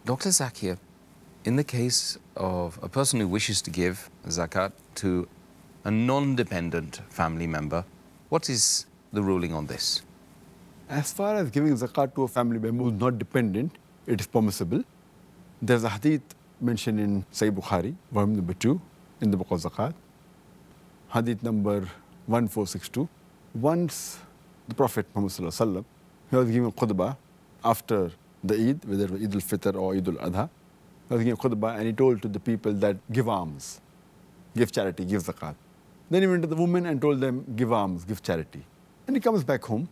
Dr. Zakir, in the case of a person who wishes to give zakat to a non-dependent family member, what is the ruling on this? As far as giving zakat to a family member who is not dependent, it is permissible. There's a hadith mentioned in Sahih Bukhari, volume number 2, in the book of Zakat, hadith number 1462. Once the Prophet Muhammad Sallallahu, alaihe, he was giving a khutbah after the Eid, whether it was Eid-ul-Fitr or Eid-ul-Ada. He was giving a khutbah and he told to the people that give alms, give charity, give zakat. Then he went to the women and told them, give alms, give charity. And he comes back home.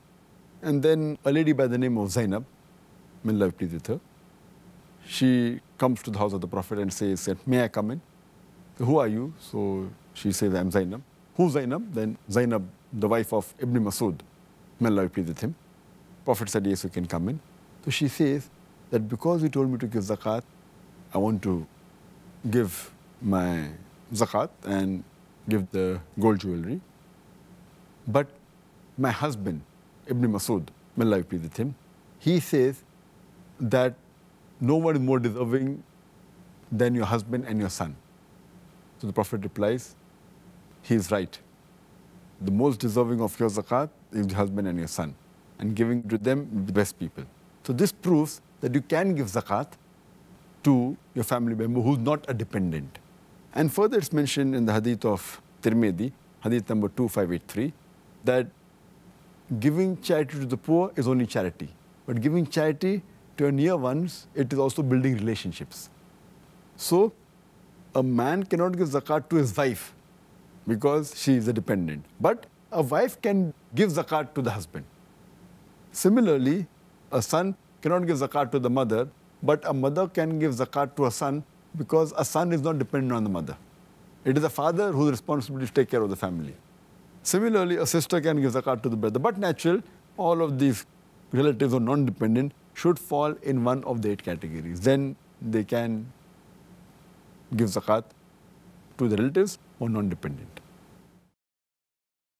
And then a lady by the name of Zainab, may Allah be pleased with her, she comes to the house of the Prophet and says, may I come in? So, who are you? So she says, I'm Zainab. Who's Zainab? Then Zainab, the wife of Ibn Masood, may Allah be pleased with him. Prophet said, yes, you can come in. So she says that because you told me to give zakat, I want to give my zakat and give the gold jewelry. But my husband, Ibn Masood, may Allah be pleased with him, he says that no one is more deserving than your husband and your son. So the Prophet replies, he is right. The most deserving of your zakat is your husband and your son, and giving to them the best people. So this proves that you can give zakat to your family member who is not a dependent. And further it's mentioned in the hadith of Tirmidhi, hadith number 2583, that giving charity to the poor is only charity. But giving charity to your near ones, it is also building relationships. So a man cannot give zakat to his wife because she is a dependent. But a wife can give zakat to the husband. Similarly, a son cannot give zakat to the mother, but a mother can give zakat to a son because a son is not dependent on the mother. It is a father who is responsible to take care of the family. Similarly, a sister can give zakat to the brother. But natural, all of these relatives or non-dependent should fall in one of the 8 categories. Then they can give zakat to the relatives or non-dependent.